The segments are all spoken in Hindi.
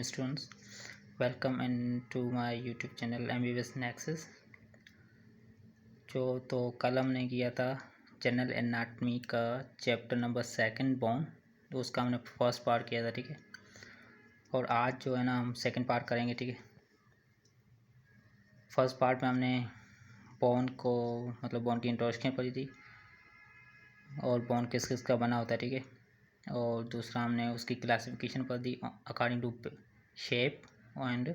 students, welcome into my YouTube channel MBBS Nexus। तो कल हमने किया था जनरल एनाटमी का चैप्टर नंबर 2 बोन, तो उसका हमने फर्स्ट पार्ट किया था, ठीक है। और आज जो है ना हम सेकंड पार्ट करेंगे, ठीक है। फर्स्ट पार्ट में हमने बोन को मतलब बोन की इंट्रोडक्शन पढ़ी थी और बोन किस किस का बना होता है, ठीक है। और दूसरा हमने उसकी क्लासिफिकेशन पढ़ दी अकॉर्डिंग टू शेप एंड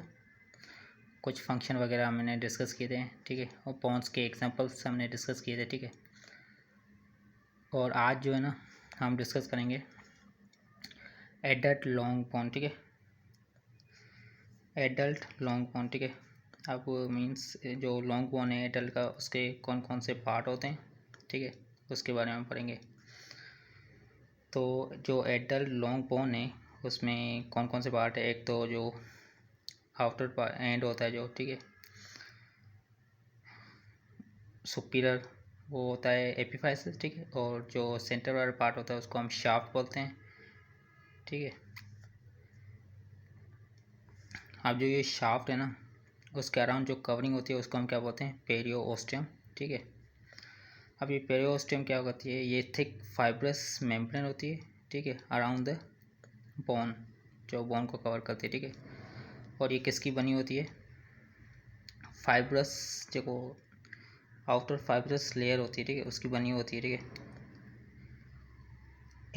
कुछ फंक्शन वगैरह हमने डिस्कस किए थे, ठीक है। और बोन्स के एग्जांपल्स हमने डिस्कस किए थे, ठीक है। और आज जो है ना हम डिस्कस करेंगे एडल्ट लॉन्ग बोन, ठीक है। एडल्ट लॉन्ग बोन, ठीक है। अब मीन्स जो लॉन्ग बोन है एडल्ट का, उसके कौन कौन से पार्ट होते हैं, ठीक है, उसके बारे में हम पढ़ेंगे। तो जो एडल्ट लॉन्ग बोन है उसमें कौन कौन से पार्ट है। एक तो जो आफ्टर एंड होता है जो, ठीक है, सुपीरियर वो होता है एपिफाइसिस, ठीक है। और जो सेंटर वाला पार्ट होता है उसको हम शाफ्ट बोलते हैं, ठीक है। अब जो ये शाफ्ट है ना उसके अराउंड जो कवरिंग होती है उसको हम क्या बोलते हैं, पेरियोस्टियम, ठीक है। अब ये पेरियोस्टियम क्या होती है, ये थिक फाइब्रस मेम्ब्रेन होती है, ठीक है, अराउंड द बोन, जो बोन को कवर करती है, ठीक है। और ये किसकी बनी होती है, फाइब्रस, जो आउटर फाइब्रस लेयर होती है, ठीक है, उसकी बनी होती है, ठीक है।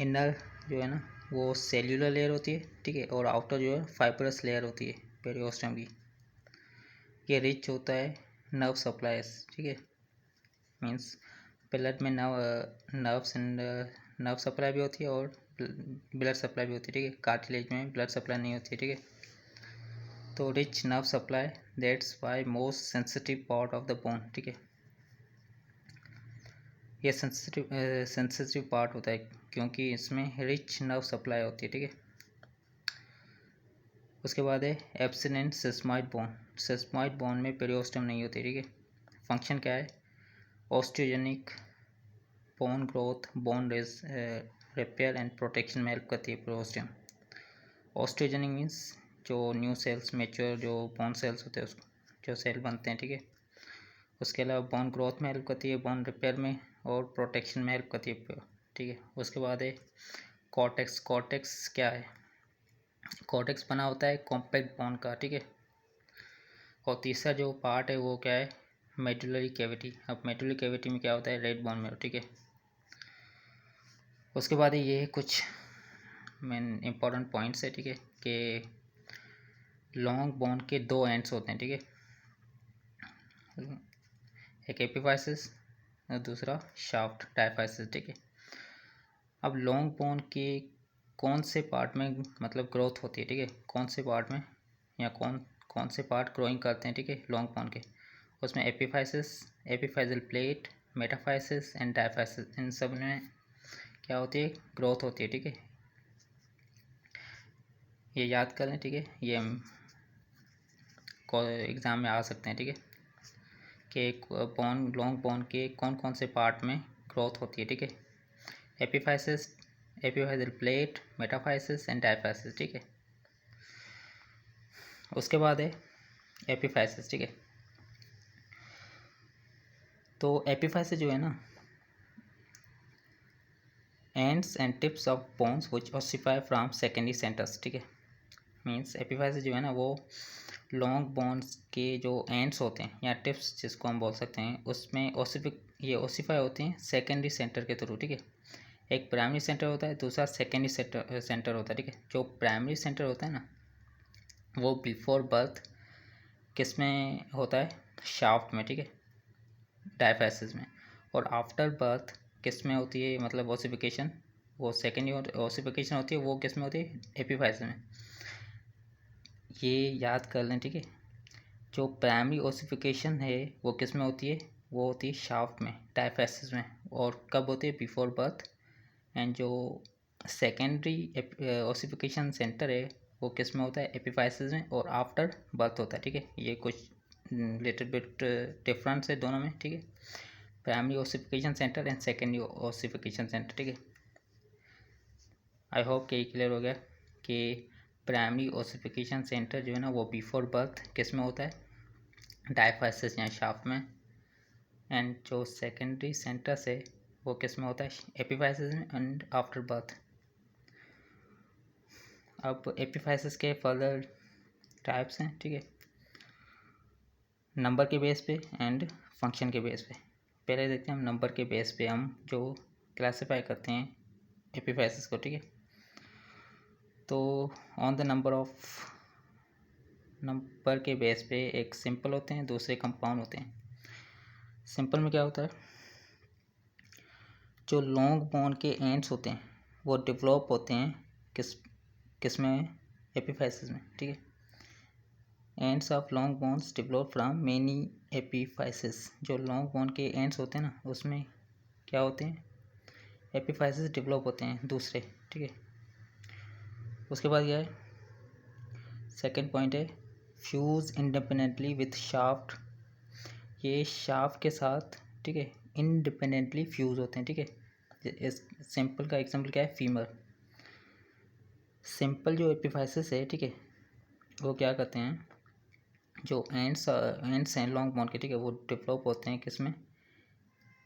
इनर जो है ना वो सेल्यूलर लेयर होती है, ठीक है। और आउटर जो है फाइब्रस लेयर होती है पेरियोस्टियम की। ये रिच होता है नर्व सप्लाईज, ठीक है। मीन्स ब्लड में नर्व्स एंड नर्व सप्लाई भी होती है और ब्लड सप्लाई भी होती है, ठीक है। कार्टिलेज में ब्लड सप्लाई नहीं होती है, ठीक है। तो rich nerve supply, that's why most sensitive part of the bone, ठीक है। ये सेंसिटिव पार्ट होता है क्योंकि इसमें रिच नर्व सप्लाई होती है, ठीक है। उसके बाद है एब्सिनेंट सिस्मॉइड बोन। सिस्मॉइड बोन में पेरियोस्टियम नहीं होती, ठीक है। फंक्शन क्या है, osteogenic bone growth, bone repair and protection में हेल्प करती है पेरियोस्टियम। ऑस्टियोजेनिक मीन्स जो न्यू सेल्स मेच्योर जो बोन सेल्स होते हैं उसको जो सेल बनते हैं, ठीक है। उसके अलावा बोन ग्रोथ में हेल्प करती है, बोन रिपेयर में और प्रोटेक्शन में हेल्प करती है, ठीक है। उसके बाद है कॉर्टेक्स। कॉर्टेक्स क्या है, कॉर्टेक्स बना होता है कॉम्पैक्ट बोन का, ठीक है। और तीसरा जो पार्ट है वो क्या है, मेडुलरी कैविटी। अब मेडुलरी कैविटी में क्या होता है, रेड बोन में, ठीक है। उसके बाद ये कुछ मेन इंपॉर्टेंट पॉइंट्स है, ठीक है, कि लॉन्ग बोन के दो एंड्स होते हैं, ठीक है। एक एपिफाइसिस और दूसरा शाफ्ट डायफाइसिस, ठीक है। अब लॉन्ग बोन के कौन से पार्ट में मतलब ग्रोथ होती है, ठीक है, कौन से पार्ट में या कौन कौन से पार्ट ग्रोइंग करते हैं, ठीक है, लॉन्ग बोन के, उसमें epiphysis, epiphyseal plate, metaphysis and diaphysis, इन सब में क्या होती है, ग्रोथ होती है, ठीक है। ये याद कर लें, ठीक है, ये एग्ज़ाम में आ सकते हैं, ठीक है, कि बोन लॉन्ग बोन के कौन कौन से पार्ट में ग्रोथ होती है, ठीक है। Epiphysis, epiphyseal plate, metaphysis and diaphysis, ठीक है। उसके बाद है एपिफाइसिस, ठीक है। तो एपिफाइसिस जो है ना, ends and tips of bones which ossify from secondary centres, ठीक है। मीन्स एपिफाइसिस जो है ना वो लॉन्ग बोन्स के जो एंड्स होते हैं या टिप्स जिसको हम बोल सकते हैं, उसमें ये ओसिफाई होते हैं सेकेंडरी सेंटर के थ्रू, ठीक है। एक प्राइमरी सेंटर होता है, दूसरा सेकेंडरी सेंटर होता है, ठीक है। जो प्राइमरी सेंटर होता है ना वो बिफोर बर्थ किस में होता है, शाफ्ट में, ठीक है, डायफाइसिस में। और आफ्टर बर्थ किस में होती है, मतलब ओसिफिकेशन, वो सेकेंडरी ओसिफिकेशन होती है, वो किस में होती है, एपिफाइसिस में। ये याद कर लें, ठीक है। जो प्राइमरी ओसिफिकेशन है वो किस में होती है, वो होती है शाफ्ट में, डायफाइसिस में। और कब होती है, बिफोर बर्थ। एंड जो सेकेंडरी ओसिफिकेशन सेंटर है वो किस में होता है, एपिफाइसिस में, और आफ्टर बर्थ होता है, ठीक है। ये कुछ लिटिल बिट डिफरेंस है दोनों में, ठीक है। Primary ossification centre and secondary ossification centre, ठीक है। आई होप कि क्लियर हो गया कि प्राइमरी ओसिफिकेशन सेंटर जो है ना वो बिफोर बर्थ किस में होता है, डायफाइसिस या शाफ्ट में। एंड जो सेकेंडरी सेंटर्स है वो किस में होता है, एपिफाइसिस में एंड आफ्टर बर्थ। अब एपिफाइसिस के फर्दर टाइप्स हैं, ठीक है, नंबर के बेस पे एंड फंक्शन के बेस पे। पहले देखते हैं हम नंबर के बेस पे हम जो क्लासिफाई करते हैं एपिफाइसिस को, ठीक है। तो ऑन द नंबर के बेस पे एक सिंपल होते हैं, दूसरे कंपाउंड होते हैं। सिंपल में क्या होता है, जो लॉन्ग बोन के एंड्स होते हैं वो डेवलप होते हैं किस में, एपिफाइसिस में, ठीक है। Ends of long bones develop from many epiphysis. जो लॉन्ग बोन के एंड्स होते हैं ना उसमें क्या होते हैं, एपिफाइसिस डेवलप होते हैं दूसरे, ठीक है। उसके बाद क्या है, सेकंड पॉइंट है फ्यूज इंडिपेंडेंटली विथ शाफ्ट। ये शाफ्ट के साथ, ठीक है, इंडिपेंडेंटली फ्यूज होते हैं, ठीक है। इस सिंपल का एग्जांपल क्या है, फीमर। सिंपल जो एपिफाइसिस है, ठीक है, वो क्या करते हैं, जो एंड्स हैं लॉन्ग बोन के, ठीक है, वो डेवलप होते हैं किसमें,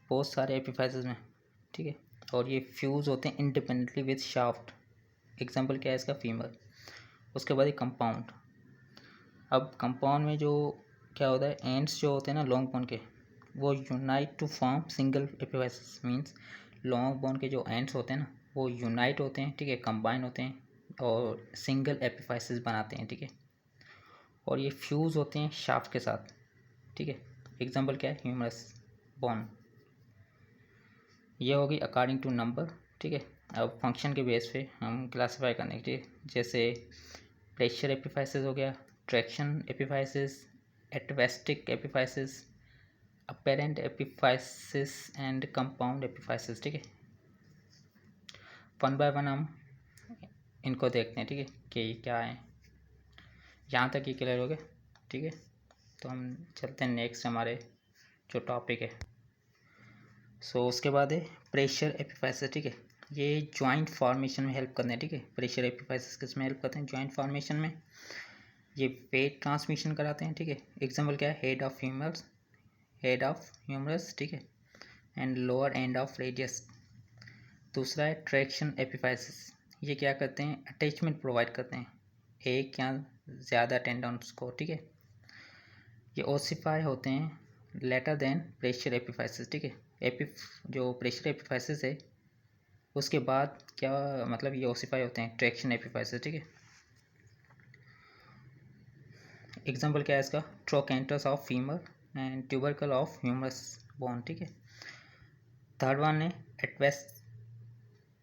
बहुत सारे एपिफाइसिस में, ठीक है। और ये फ्यूज होते हैं इंडिपेंडेंटली विथ शाफ्ट। एग्जांपल क्या है इसका, फीमर। उसके बाद ये कंपाउंड। अब कंपाउंड में जो क्या होता है, एंड्स जो होते हैं ना लॉन्ग बोन के वो unite to form single epiphysis. Means long bone के जो एंड्स होते हैं ना वो यूनाइट होते हैं, ठीक है, कंबाइन होते हैं और सिंगल एपिफाइसिस बनाते हैं, ठीक है। और ये फ्यूज़ होते हैं शाफ्ट के साथ, ठीक है। एग्जांपल क्या है, ह्यूमरस बोन। ये होगी अकॉर्डिंग टू नंबर, ठीक है। अब फंक्शन के बेस पे हम क्लासिफाई करने के लिए, जैसे प्रेशर एपिफाइसिस हो गया, traction epiphysis, atavistic epiphysis, aberrant epiphysis and compound epiphysis, ठीक है। वन बाय वन हम इनको देखते हैं, ठीक है, कि क्या है। यहाँ तक ये क्लियर हो गया, ठीक है। तो हम चलते हैं नेक्स्ट हमारे जो टॉपिक है। उसके बाद है प्रेशर एपिफाइसिस, ठीक है। ये जॉइंट फॉर्मेशन में हेल्प करते हैं, ठीक है। प्रेशर एपिफाइसिस किस में हेल्प करते हैं, जॉइंट फॉर्मेशन में। ये वेट ट्रांसमिशन कराते हैं, ठीक है। एग्जांपल क्या है, हेड ऑफ ह्यूमरस, ठीक है, and lower end of radius. दूसरा है ट्रैक्शन एपिफाइसिस। ये क्या करते हैं, अटैचमेंट प्रोवाइड करते हैं एक या ज़्यादा टेंडन्स को, ठीक है। ये ओसिफाई होते हैं लेटर देन प्रेशर एपिफाइसिस, ठीक है। जो प्रेशर एपिफाइसिस है उसके बाद क्या मतलब ये ओसिफाई होते हैं ट्रैक्शन एपिफाइसिस, ठीक है। एग्जांपल क्या है इसका, trochanters of femur and tubercle of humerus bone, ठीक है। थर्ड वन है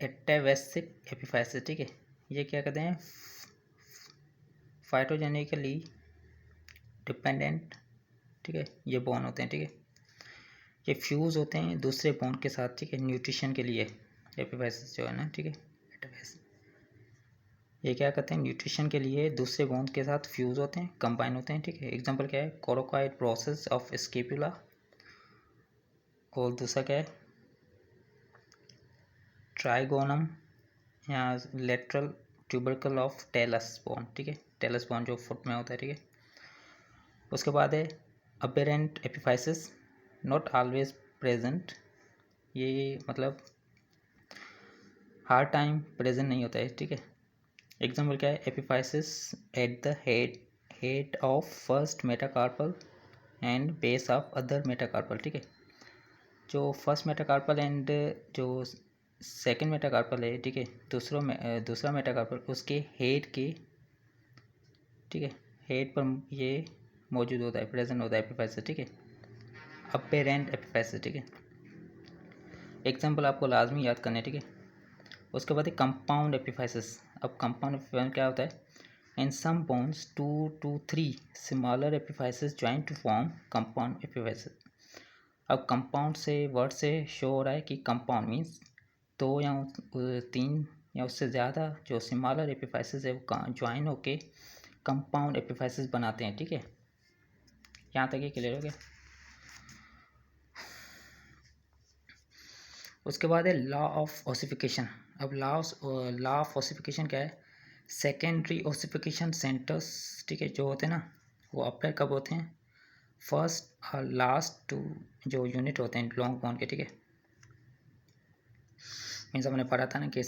एटेवेसिक एपिफाइसिस, ठीक है। ये क्या कहते हैं, फाइटोजेनिकली डिपेंडेंट, ठीक है, ये बोन होते हैं, ठीक है। ये फ्यूज़ होते हैं दूसरे बोन के साथ, ठीक है, न्यूट्रिशन के लिए। एपिफाइसिस जो है ना, ठीक है, ये क्या करते हैं, न्यूट्रिशन के लिए दूसरे बोन के साथ फ्यूज़ होते हैं, कंबाइन होते हैं, ठीक है। एग्जांपल क्या है, कोरोकॉइड प्रोसेस ऑफ स्केपुला। और दूसरा क्या है, ट्राइगोनम या lateral tubercle of talus bone, ठीक है। टेलस बोन जो फुट में होता है, ठीक है। उसके बाद है अबेरेंट एपिफाइसिस, नॉट ऑलवेज प्रेजेंट। ये मतलब हर टाइम प्रेजेंट नहीं होता है, ठीक है। एग्जाम्पल क्या है, epiphysis at the head of first metacarpal and base of other metacarpal, ठीक है। जो फर्स्ट मेटाकार्पल एंड जो सेकंड मेटाकार्पल है, ठीक है, दूसरा मेटाकार्पल उसके हेड के, ठीक है, हेड पर ये मौजूद होता है, प्रेजेंट होता है एपिफाइसिस, ठीक है। अपेरेंट एपिफाइसिस, ठीक है। एग्जाम्पल आपको लाजमी याद करना है, ठीक है। उसके बाद कंपाउंड एपिफाइसिस। अब कंपाउंड एपिफाइसिस क्या होता है, in some bones 2 to 3 smaller epiphysis join to form compound epiphysis. अब कंपाउंड से वर्ड से शो हो रहा है कि कंपाउंड मीन्स 2 या 3 या उससे ज़्यादा जो स्मॉलर एपिफाइसिस है वो ज्वाइन होके कंपाउंड एपिफाइसिस बनाते हैं, ठीक है। यहाँ तक ये क्लियर हो गया। उसके बाद है लॉ ऑफ ओसिफिकेशन। अब लॉ ऑफ ओसिफिकेशन क्या है, सेकेंडरी ओसिफिकेशन सेंटर्स, ठीक है, जो होते हैं ना, वो अपेयर कब होते हैं? फर्स्ट और लास्ट टू जो यूनिट होते हैं लॉन्ग बोन के, ठीक है। मीन्स हमने पढ़ा था ना कि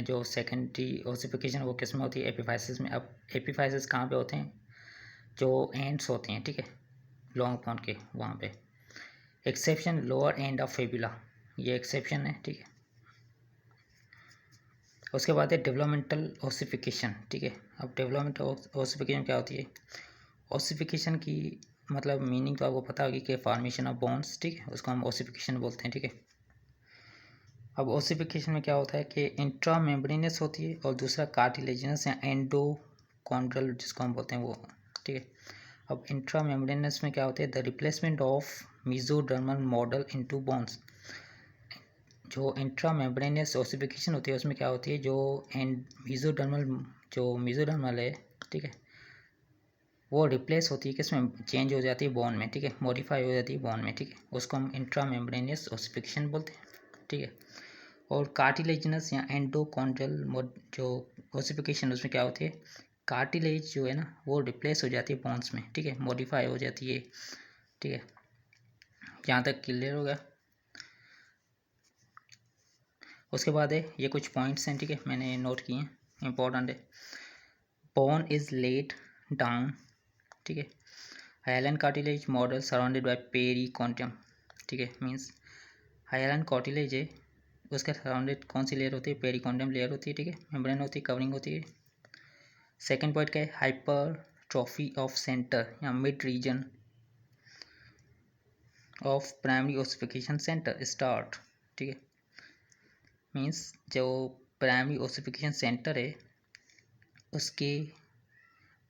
जो सेकेंडरी ओसिफिकेशन वो किस में होती है? एपिफाइसिस में। अब एपिफाइसिस कहाँ पे होते हैं? जो एंड्स होते हैं, ठीक है, लॉन्ग बोन के, वहाँ पे। Exception lower end of fabula, ये एक्सेप्शन है, ठीक है। उसके बाद है डेवलपमेंटल ओसिफिकेशन, ठीक है। अब डेवलपमेंटल ओसिफिकेशन क्या होती है? ओसिफिकेशन की मतलब मीनिंग तो आपको पता होगी कि फॉर्मेशन ऑफ बोन्स, ठीक है, उसको हम ओसिफिकेशन बोलते हैं, ठीक है। अब ओसिफिकेशन में क्या होता है कि इंट्रा मेम्ब्रेनस होती है और दूसरा कार्टिलेजिनस या एंडोकॉन्ड्रल जिसको हम बोलते हैं वो, ठीक है। अब इंट्रा मेम्ब्रेनस में क्या होता है? The replacement of mesodermal model into bones. जो इंट्रा मेम्ब्रेनस ओसिफिकेशन होती है उसमें क्या होती है? जो मेसोडर्मल है, ठीक है, वो रिप्लेस होती है किसमें? चेंज हो जाती है बोन में, ठीक है, मॉडिफाई हो जाती है बोन में, ठीक है, उसको हम इंट्रा मेम्ब्रेनस ओसिफिकेशन बोलते हैं, ठीक है। और कार्टिलेजिनस या एंडोकॉन्ड्रल जो ओसिफिकेशन उसमें क्या होती है? कार्टिलेज जो है ना वो रिप्लेस हो जाती है बोन्स में, ठीक है, मॉडिफाई हो जाती है, ठीक है। यहाँ तक क्लियर होगा। उसके बाद है ये कुछ पॉइंट्स हैं, ठीक है, मैंने नोट किए हैं, इंपॉर्टेंट है। बोन इज लेड डाउन, ठीक है, हाइलन कार्टिलेज मॉडल सराउंडेड बाय पेरिकॉन्डियम, ठीक है, मीन्स हाइलन कार्टिलेज है, उसके सराउंडेड कौन सी लेयर होती है? पेरिकॉन्डियम लेयर होती है, ठीक है, मेम्ब्रेन होती है, कवरिंग होती है। सेकेंड पॉइंट क्या है? हाइपरट्रॉफी ऑफ सेंटर या mid region of primary ossification centre start, ठीक है, मीन्स जो प्राइमरी ओसिफिकेशन सेंटर है उसके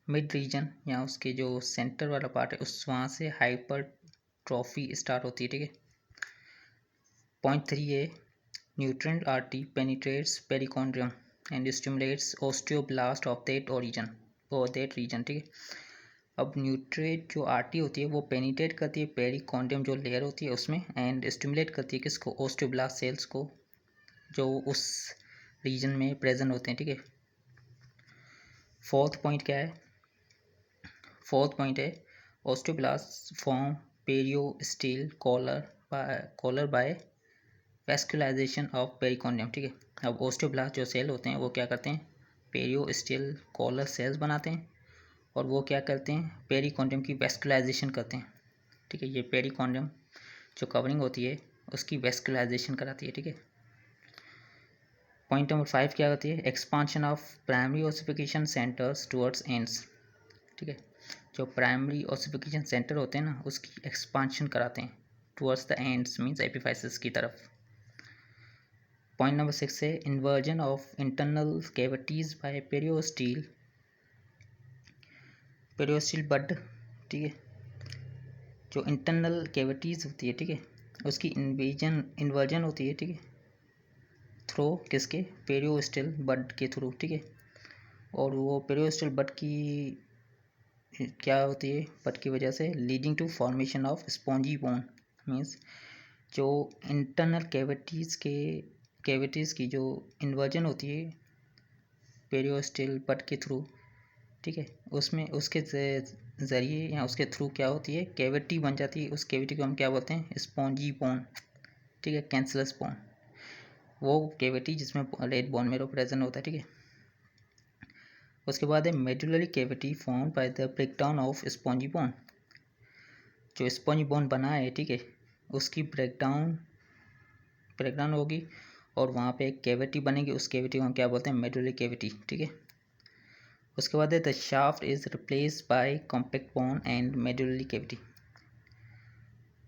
मिड रीजन या उसके जो सेंटर वाला पार्ट है उस वहाँ से हाइपरट्रॉफी स्टार्ट होती है, ठीक है। पॉइंट 3 है nutrient artery penetrates perichondrium and stimulates osteoblast of that origin और दैट रीजन, ठीक है। अब न्यूट्रिएंट जो आर्टरी होती है वो पेनिट्रेट करती है पेरिकॉन्ड्रियम जो लेयर होती है उसमें एंड स्टिमुलेट करती है किसको? ओस्टियोब्लास्ट सेल्स को जो उस रीजन में प्रेजेंट होते हैं, ठीक है। फोर्थ पॉइंट क्या है? फोर्थ पॉइंट है osteoblast form periosteal collar by vascularisation of perichondrium, ठीक है। अब ओस्टियोब्लास्ट जो सेल होते हैं वो क्या करते हैं? पेरियोस्टिल कॉलर सेल्स बनाते हैं और वो क्या करते हैं? पेरिकॉन्डियम की वैस्कुलाइजेशन करते हैं, ठीक है। ये पेरिकॉन्डियम जो कवरिंग होती है उसकी वैस्कुलाइजेशन कराती है, ठीक है। पॉइंट नंबर 5 क्या होती है? Expansion of primary ossification centres towards ends, ठीक है। जो प्राइमरी ओसिफिकेशन सेंटर होते हैं ना उसकी एक्सपांशन कराते हैं towards the ends means epiphysis की तरफ। पॉइंट नंबर 6 है inversion of internal cavities by periosteal bud, ठीक है। जो इंटरनल कैविटीज होती है, ठीक है, उसकी इन्वर्जन होती है, ठीक है, थ्रू किसके? पेरियोस्टिल बड के थ्रू, ठीक है। और वो पेरियोस्टिल बड की क्या होती है? बड की वजह से leading to formation of spongy bone, means जो इंटरनल कैविटीज़ की जो इन्वर्जन होती है पेरियोस्टिल बड के थ्रू, ठीक है, उसमें उसके ज़रिए या उसके थ्रू क्या होती है? कैविटी बन जाती है। उस कैविटी को हम क्या बोलते हैं? स्पॉन्जी बोन, ठीक है, कैंसरस बोन, वो कैविटी जिसमें रेड बोन मेरो प्रेजेंट होता है, ठीक है। उसके बाद है medullary cavity form by the breakdown of spongy bone. जो स्पॉन्जी बोन बना है, ठीक है, उसकी ब्रेकडाउन होगी और वहाँ पे एक कैविटी बनेगी। उस कैविटी को हम क्या बोलते हैं? मेडुलरी कैविटी, ठीक है। उसके बाद है the shaft is replace by compact bone and medullary cavity.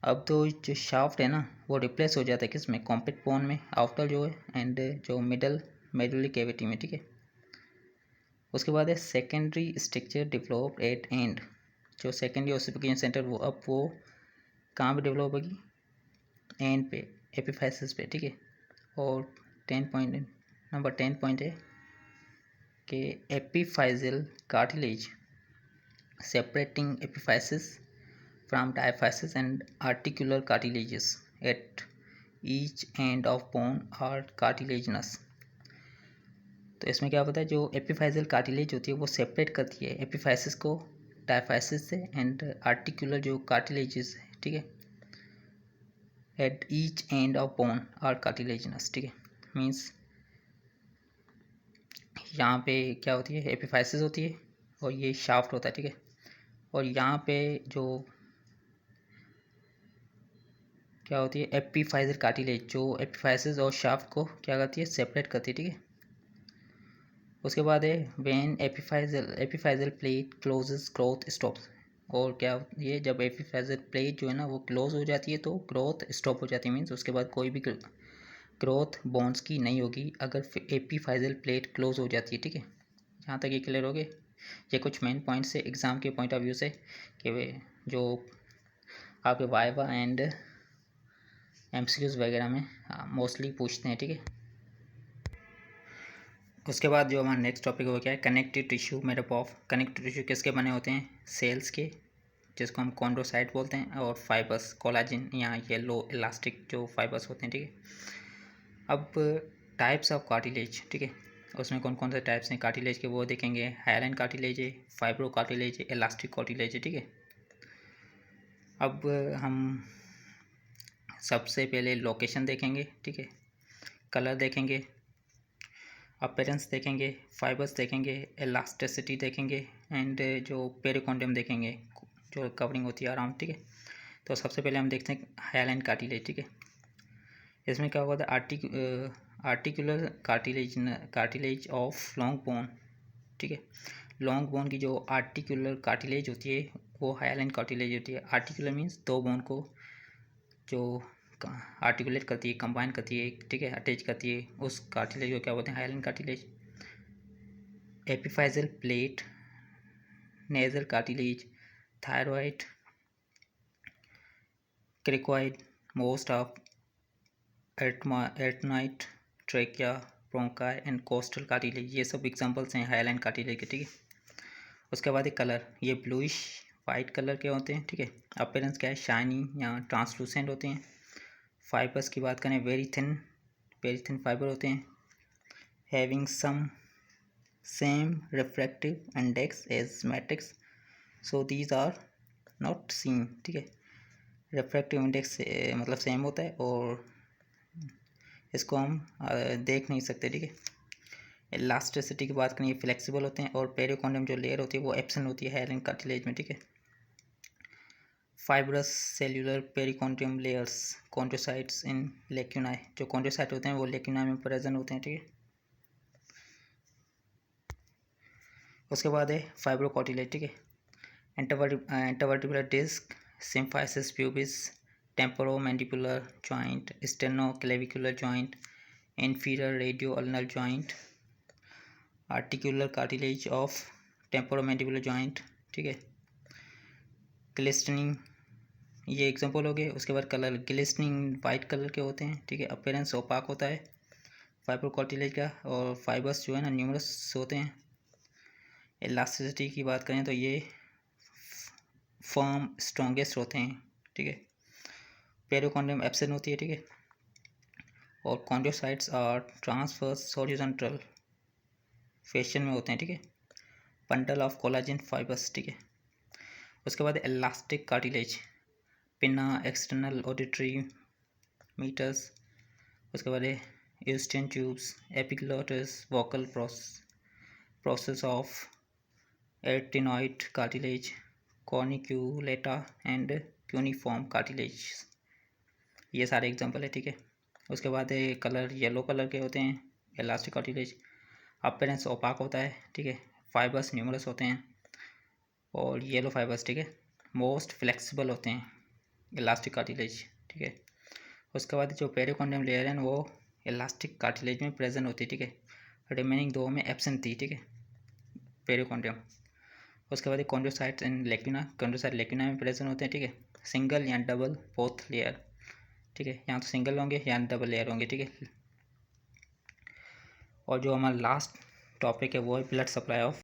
अब तो जो शाफ्ट है ना वो रिप्लेस हो जाता है किसमें? कॉम्पैक्ट बोन में, आउटर जो है, एंड जो मिडल मेडुलरी कैविटी में, ठीक है। उसके बाद है secondary structure develop at and. जो सेकेंडरी ओसिफिकेशन सेंटर वो कहाँ पे डेवलप होगी? एंड पे, एपिफाइसिस पे, ठीक है। और 10 पॉइंट है कि epiphyseal cartilage separating epiphysis from diaphysis and articular cartilages at each end of bone are cartilaginous. तो इसमें क्या होता है, जो एपिफाइजल कार्टिलेज होती है वो सेपरेट करती है एपिफाइसिस को डायफाइसिस से, एंड आर्टिकुलर जो कार्टिलेजेस है, ठीक है, at each end of bone are cartilaginous, ठीक है। मीन्स यहाँ पे क्या होती है, एपिफाइसिस होती है और ये शाफ्ट होता है, ठीक है। और यहाँ पे जो क्या होती है, एपिफाइजल कार्टिलेज, जो एपिफाइसिस और शाफ्ट को क्या करती है, सेपरेट करती है, ठीक है। उसके बाद है when epiphyseal plate closes growth stops. और क्या ये, जब एपिफाइजल प्लेट जो है ना वो क्लोज हो जाती है तो ग्रोथ स्टॉप हो जाती है। मीन्स उसके बाद कोई भी ग्रोथ बोन्स की नहीं होगी अगर एपिफाइजल प्लेट क्लोज हो जाती है, ठीक है। यहाँ तक ये क्लियर हो गए। ये कुछ मेन पॉइंट्स है एग्ज़ाम के पॉइंट ऑफ व्यू से कि वे जो आपके वाइवा एंड एमसीक्यूज़ वगैरह में मोस्टली पूछते हैं, ठीक है। उसके बाद जो हमारा नेक्स्ट टॉपिक हो क्या है, connective tissue made up of. Connective tissue किसके बने होते हैं, सेल्स के, जिसको हम कॉन्ड्रोसाइट बोलते हैं, और फाइबर्स, कोलाजिन या येलो इलास्टिक जो फाइबर्स होते हैं, ठीक है। अब टाइप्स ऑफ कार्टिलेज, ठीक है, उसमें कौन कौन से टाइप्स हैं कार्टिलेज के वो देखेंगे। हाइलाइन कार्टिलेज है, फाइब्रो कार्टिलेज है, इलास्टिक कार्टिलेज है, ठीक है। अब हम सबसे पहले लोकेशन देखेंगे, ठीक है, कलर देखेंगे, अपीयरेंस देखेंगे, फाइबर्स देखेंगे, इलास्टिसिटी देखेंगे, एंड जो पेरिकॉन्डियम देखेंगे जो कवरिंग होती है अराउंड, ठीक है। तो सबसे पहले हम देखते हैं हाइलाइन कार्टिलेज, ठीक है। इसमें क्या होता है, articular cartilage of long bone, ठीक है। लॉन्ग बोन की जो आर्टिकुलर कार्टिलेज होती है वो हाइलाइन कार्टिलेज होती है। आर्टिकुलर मीन्स दो बोन को जो आर्टिकुलेट करती है, कंबाइन करती है, ठीक है, अटैच करती है, उस कार्टिलेज को क्या बोलते हैं, hyaline cartilage. Epiphyseal plate, nasal cartilage, thyroid, cricoid, most of arytenoid, trachea, bronchi and costal cartilage, ये सब एग्जांपल्स हैं हाइलाइन कार्टिलेज के, ठीक है। उसके बाद एक कलर, ये ब्लूइश वाइट कलर के होते हैं, ठीक है। अपीयरेंस क्या है, शाइनी या ट्रांसलूसेंट होते हैं। फाइबर्स की बात करें, वेरी थिन फाइबर होते हैं, having some same refractive index as matrix, so these are not seen, ठीक है। रिफ्रैक्टिव इंडेक्स मतलब सेम होता है और इसको हम देख नहीं सकते, ठीक है। इलास्टिसिटी की बात करें, ये फ्लेक्सिबल होते हैं, और पेरिकॉन्डियम जो लेयर होती है वो एब्सेंट होती है हाइलाइन कार्टिलेज में, ठीक है। फाइब्रस सेल्यूलर पेरिकॉन्डियम लेयर्स, कॉन्ड्रोसाइट्स इन लेक्यूनाई, जो कॉन्ड्रोसाइट होते हैं वो लेक्यूनाई में प्रेजेंट होते हैं, ठीक है। उसके बाद है फाइब्रोकॉटिलेज, ठीक है। Intervertebral disc, symphysis pubis, temporomandibular joint, sternoclavicular joint, inferior radio-ulnar joint, articular cartilage of temporomandibular joint, ठीक है। ग्लिस्टनिंग, ये एग्जांपल हो गए। उसके बाद कलर, ग्लिस्टनिंग वाइट कलर के होते हैं, ठीक है। अपीयरेंस ओपाक होता है फाइब्रोकॉटिलेज का, और फाइबर्स जो है ना न्यूमरस होते हैं। इलास्टिसिटी की बात करें तो ये फर्म स्ट्रॉन्गेस्ट होते हैं, ठीक है। पेरिकॉन्डियम एब्सेंट होती है, ठीक है। और chondrocytes are transverse horizontal fashion में होते हैं, ठीक है। बंडल ऑफ कोलाजिन फाइबर्स, ठीक है। उसके बाद elastic cartilage, pinna, external auditory meatus. उसके बाद Eustachian tubes, epiglottis, vocal process of arytenoid cartilage, corniculate and cuneiform cartilage, ये सारे एग्जांपल है, ठीक है। उसके बाद कलर, येलो कलर के होते हैं इलास्टिक कार्टिलेज। अपीयरेंस ओपाक होता है, ठीक है। फाइबर्स न्यूमरस होते हैं और येलो फाइबर्स, ठीक है। मोस्ट फ्लेक्सिबल होते हैं इलास्टिक कार्टिलेज, ठीक है। उसके बाद जो पेरिकॉन्डियम लेयर है वो इलास्टिक कार्टिलेज में प्रेजेंट होती है, ठीक है। रिमेनिंग दो में एब्सेंट थी, ठीक है, पेरिकॉन्डियम। उसके बाद कॉन्ड्रोसाइट्स एंड लेक्यूना, कॉन्ड्रोसाइट लेक्यूना में प्रेजेंट होते हैं, ठीक है। सिंगल या डबल बोथ लेयर, ठीक है, यहाँ तो सिंगल होंगे या डबल लेयर होंगे, ठीक है। और जो हमारा लास्ट टॉपिक है वो है ब्लड सप्लाई ऑफ